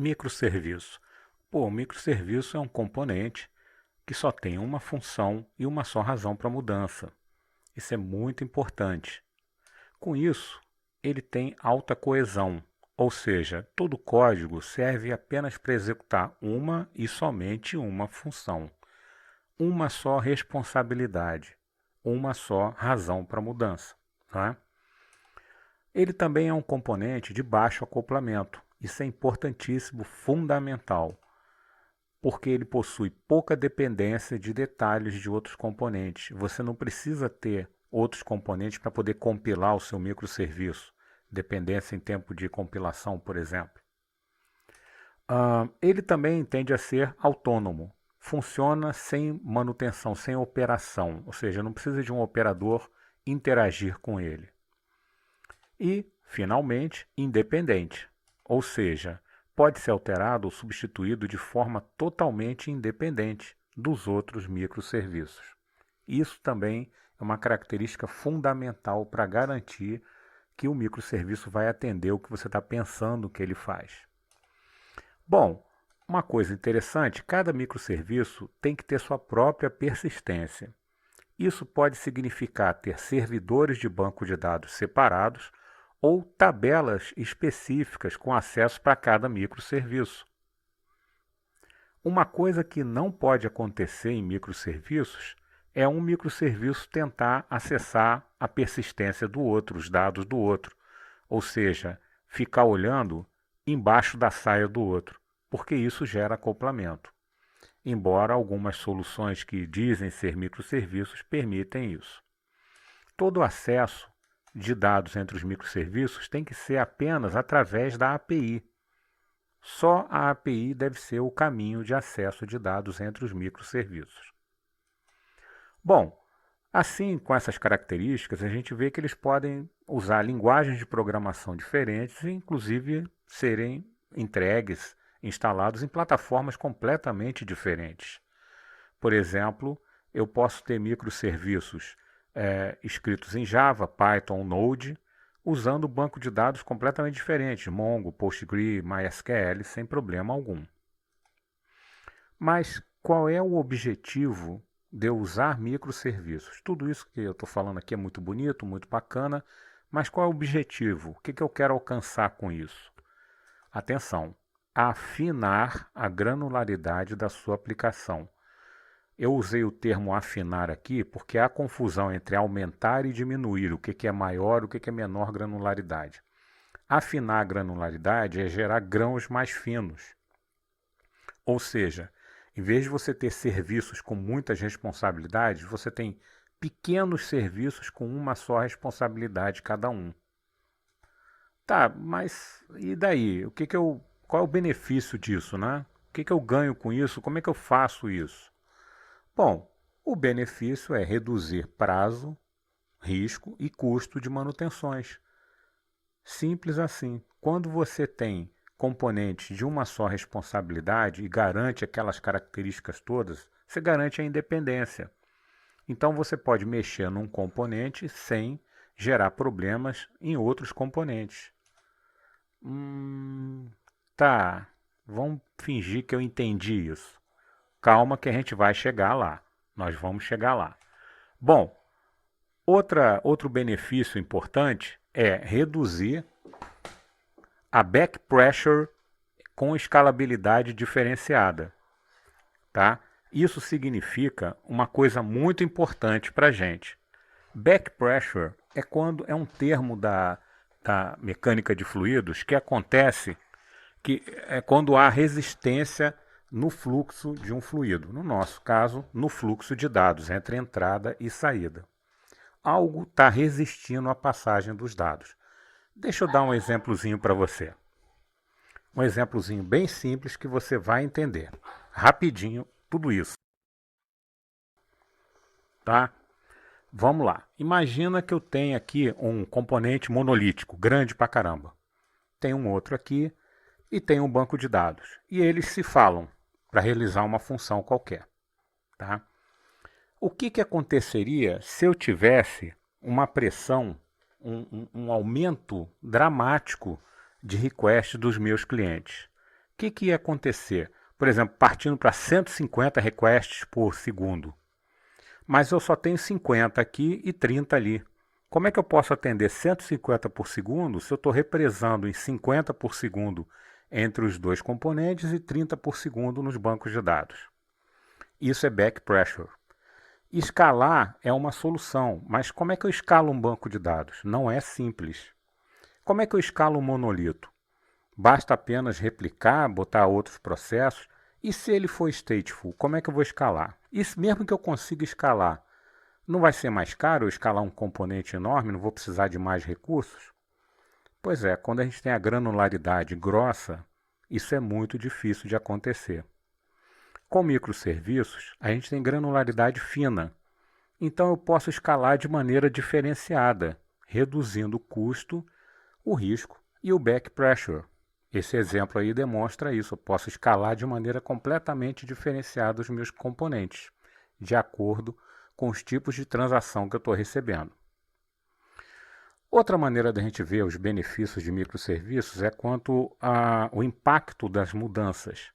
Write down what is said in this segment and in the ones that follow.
Microserviço. Pô, o microserviço é um componente que só tem uma função e uma só razão para mudança. Isso é muito importante. Com isso, ele tem alta coesão, ou seja, todo código serve apenas para executar uma e somente uma função, uma só responsabilidade, uma só razão para mudança. Tá? Ele também é um componente de baixo acoplamento. Isso é importantíssimo, fundamental, porque ele possui pouca dependência de detalhes de outros componentes. Você não precisa ter outros componentes para poder compilar o seu microserviço, dependência em tempo de compilação, por exemplo. Ele também tende a ser autônomo, funciona sem manutenção, sem operação, ou seja, não precisa de um operador interagir com ele. E, finalmente, independente, ou seja, pode ser alterado ou substituído de forma totalmente independente dos outros microserviços. Isso também é uma característica fundamental para garantir que o microserviço vai atender o que você está pensando que ele faz. Bom, uma coisa interessante, cada microserviço tem que ter sua própria persistência. Isso pode significar ter servidores de banco de dados separados ou tabelas específicas com acesso para cada microserviço. Uma coisa que não pode acontecer em microserviços é um microserviço tentar acessar a persistência do outro, os dados do outro, ou seja, ficar olhando embaixo da saia do outro, porque isso gera acoplamento. Embora algumas soluções que dizem ser microserviços permitem isso. Todo acesso de dados entre os microserviços tem que ser apenas através da API. Só a API deve ser o caminho de acesso de dados entre os microserviços. Bom, assim, com essas características, a gente vê que eles podem usar linguagens de programação diferentes e, inclusive, serem entregues, instalados em plataformas completamente diferentes. Por exemplo, eu posso ter microserviços escritos em Java, Python, Node, usando banco de dados completamente diferentes, Mongo, Postgre, MySQL, sem problema algum. Mas qual é o objetivo de eu usar microserviços? Tudo isso que eu estou falando aqui é muito bonito, muito bacana, mas qual é o objetivo? O que eu quero alcançar com isso? Atenção, afinar a granularidade da sua aplicação. Eu usei o termo afinar aqui porque há confusão entre aumentar e diminuir, o que é maior, o que é menor granularidade. Afinar a granularidade é gerar grãos mais finos. Ou seja, em vez de você ter serviços com muitas responsabilidades, você tem pequenos serviços com uma só responsabilidade cada um. Tá, mas e daí? Qual é o benefício disso, né? O que eu ganho com isso? Como é que eu faço isso? Bom, o benefício é reduzir prazo, risco e custo de manutenções. Simples assim. Quando você tem componentes de uma só responsabilidade e garante aquelas características todas, você garante a independência. Então você pode mexer num componente sem gerar problemas em outros componentes. Tá, vamos fingir que eu entendi isso. Calma que a gente vai chegar lá. Nós vamos chegar lá. Bom, outro benefício importante é reduzir a back pressure com escalabilidade diferenciada. Tá? Isso significa uma coisa muito importante para a gente. Back pressure é um termo da mecânica de fluidos que acontece quando há resistência no fluxo de um fluido, no nosso caso, no fluxo de dados entre entrada e saída. Algo está resistindo à passagem dos dados. Deixa eu dar um exemplozinho para você. Um exemplozinho bem simples que você vai entender. Rapidinho, tudo isso. Tá? Vamos lá. Imagina que eu tenho aqui um componente monolítico, grande pra caramba. Tem um outro aqui e tem um banco de dados. E eles se falam para realizar uma função qualquer. Tá? O que aconteceria se eu tivesse uma pressão, um aumento dramático de request dos meus clientes? que ia acontecer? Por exemplo, partindo para 150 requests por segundo. Mas eu só tenho 50 aqui e 30 ali. Como é que eu posso atender 150 por segundo se eu estou represando em 50 por segundo entre os dois componentes e 30 por segundo nos bancos de dados? Isso é back pressure. Escalar é uma solução, mas como é que eu escalo um banco de dados? Não é simples. Como é que eu escalo um monolito? Basta apenas replicar, botar outros processos. E se ele for stateful, como é que eu vou escalar? E mesmo que eu consiga escalar, não vai ser mais caro eu escalar um componente enorme, não vou precisar de mais recursos? Pois é, quando a gente tem a granularidade grossa, isso é muito difícil de acontecer. Com microserviços, a gente tem granularidade fina, então eu posso escalar de maneira diferenciada, reduzindo o custo, o risco e o back pressure. Esse exemplo aí demonstra isso. Eu posso escalar de maneira completamente diferenciada os meus componentes, de acordo com os tipos de transação que eu estou recebendo. Outra maneira da gente ver os benefícios de microserviços é quanto ao impacto das mudanças.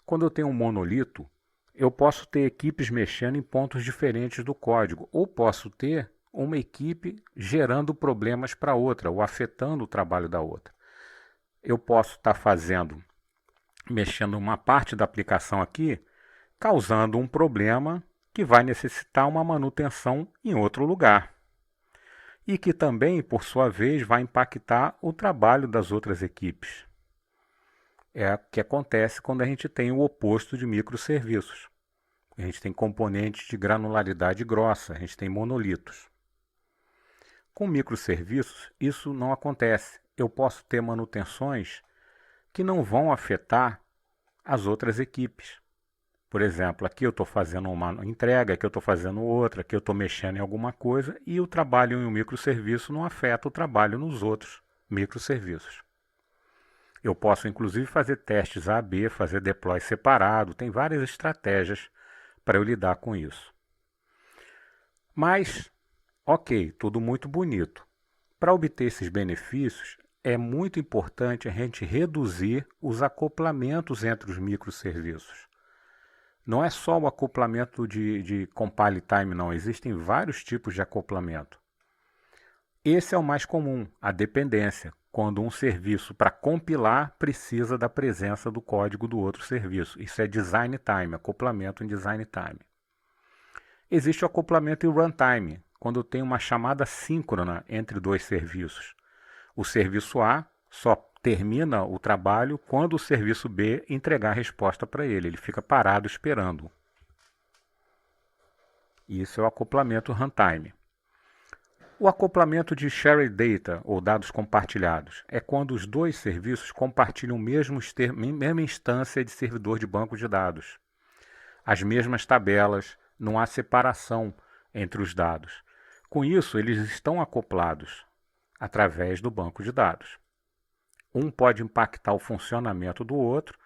Quando eu tenho um monolito, eu posso ter equipes mexendo em pontos diferentes do código, ou posso ter uma equipe gerando problemas para outra, ou afetando o trabalho da outra. Eu posso estar mexendo uma parte da aplicação aqui, causando um problema que vai necessitar uma manutenção em outro lugar. E que também, por sua vez, vai impactar o trabalho das outras equipes. É o que acontece quando a gente tem o oposto de microserviços. A gente tem componentes de granularidade grossa, a gente tem monolitos. Com microserviços, isso não acontece. Eu posso ter manutenções que não vão afetar as outras equipes. Por exemplo, aqui eu estou fazendo uma entrega, aqui eu estou fazendo outra, aqui eu estou mexendo em alguma coisa e o trabalho em um microserviço não afeta o trabalho nos outros microserviços. Eu posso inclusive fazer testes A/B, fazer deploy separado, tem várias estratégias para eu lidar com isso. Mas, ok, tudo muito bonito. Para obter esses benefícios, é muito importante a gente reduzir os acoplamentos entre os microserviços. Não é só o acoplamento de compile time, não. Existem vários tipos de acoplamento. Esse é o mais comum, a dependência, quando um serviço, para compilar, precisa da presença do código do outro serviço. Isso é design time, acoplamento em design time. Existe o acoplamento em runtime, quando eu tenho uma chamada síncrona entre dois serviços. O serviço A só termina o trabalho quando o serviço B entregar a resposta para ele. Ele fica parado esperando. Isso é o acoplamento runtime. O acoplamento de shared data, ou dados compartilhados, é quando os dois serviços compartilham a mesma instância de servidor de banco de dados. As mesmas tabelas, não há separação entre os dados. Com isso, eles estão acoplados através do banco de dados. Um pode impactar o funcionamento do outro,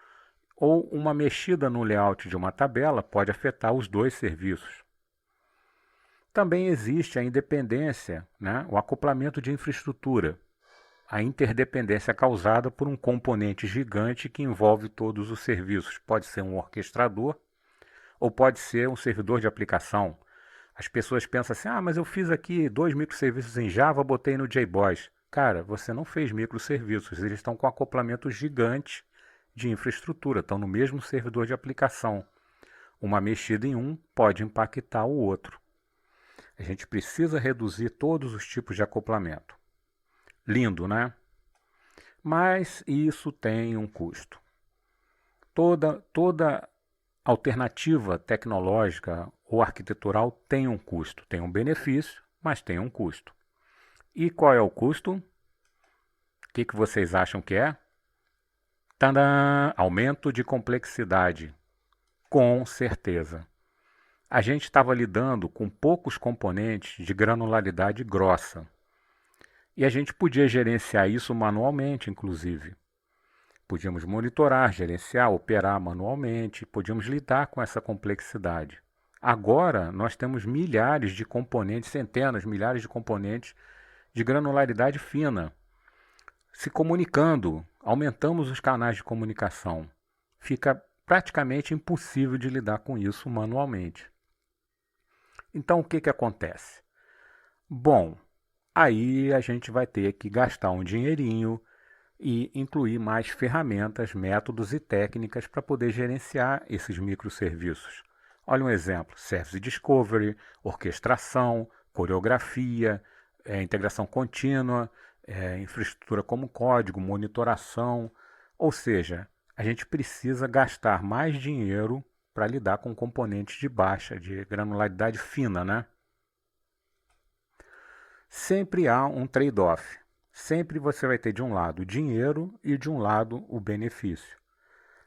ou uma mexida no layout de uma tabela pode afetar os dois serviços. Também existe a independência, o acoplamento de infraestrutura, a interdependência causada por um componente gigante que envolve todos os serviços. Pode ser um orquestrador ou pode ser um servidor de aplicação. As pessoas pensam assim, mas eu fiz aqui 2 microserviços em Java, botei no JBoss. Cara, você não fez microserviços, eles estão com acoplamento gigante de infraestrutura, estão no mesmo servidor de aplicação. Uma mexida em um pode impactar o outro. A gente precisa reduzir todos os tipos de acoplamento. Lindo, né? Mas isso tem um custo. Toda alternativa tecnológica ou arquitetural tem um custo. Tem um benefício, mas tem um custo. E qual é o custo? O que vocês acham que é? Tadã! Aumento de complexidade. Com certeza. A gente estava lidando com poucos componentes de granularidade grossa. E a gente podia gerenciar isso manualmente, inclusive. Podíamos monitorar, gerenciar, operar manualmente, podíamos lidar com essa complexidade. Agora, nós temos milhares de componentes, centenas, milhares de componentes de granularidade fina, se comunicando, aumentamos os canais de comunicação. fica praticamente impossível de lidar com isso manualmente. Então, o que acontece? Bom, aí a gente vai ter que gastar um dinheirinho e incluir mais ferramentas, métodos e técnicas para poder gerenciar esses microserviços. Olha um exemplo: Service Discovery, orquestração, coreografia, integração contínua, infraestrutura como código, monitoração. Ou seja, a gente precisa gastar mais dinheiro para lidar com componentes de baixa, de granularidade fina, né? Sempre há um trade-off. Sempre você vai ter de um lado o dinheiro e de um lado o benefício.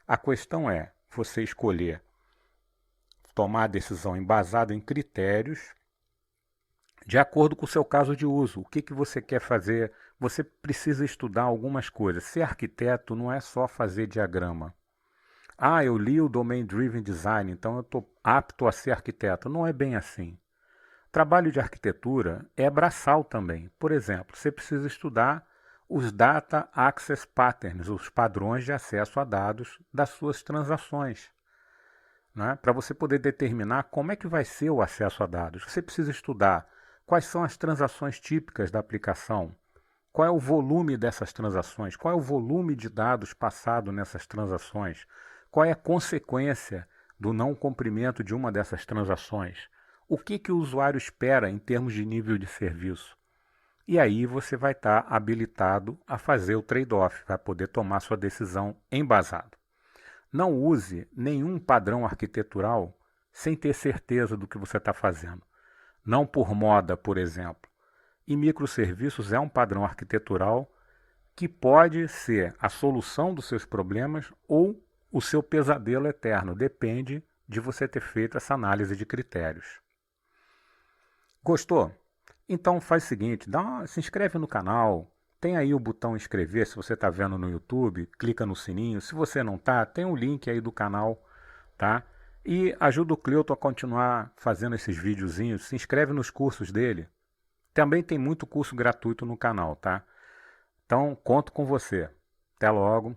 A questão é você escolher tomar a decisão embasada em critérios de acordo com o seu caso de uso. O que você quer fazer? Você precisa estudar algumas coisas. Ser arquiteto não é só fazer diagrama. Ah, eu li o Domain Driven Design, então eu estou apto a ser arquiteto. Não é bem assim. Trabalho de arquitetura é braçal também. Por exemplo, você precisa estudar os Data Access Patterns, os padrões de acesso a dados das suas transações, né? Para você poder determinar como é que vai ser o acesso a dados. Você precisa estudar quais são as transações típicas da aplicação, qual é o volume dessas transações, qual é o volume de dados passado nessas transações, qual é a consequência do não cumprimento de uma dessas transações. O que o usuário espera em termos de nível de serviço? E aí você vai estar habilitado a fazer o trade-off, vai poder tomar sua decisão embasado. Não use nenhum padrão arquitetural sem ter certeza do que você está fazendo. Não por moda, por exemplo. E microserviços é um padrão arquitetural que pode ser a solução dos seus problemas ou o seu pesadelo eterno. Depende de você ter feito essa análise de critérios. Gostou? Então faz o seguinte, se inscreve no canal, tem aí o botão inscrever se você está vendo no YouTube, clica no sininho. Se você não está, tem um link aí do canal, tá? E ajuda o Cleuton a continuar fazendo esses videozinhos, se inscreve nos cursos dele. Também tem muito curso gratuito no canal, tá? Então conto com você. Até logo.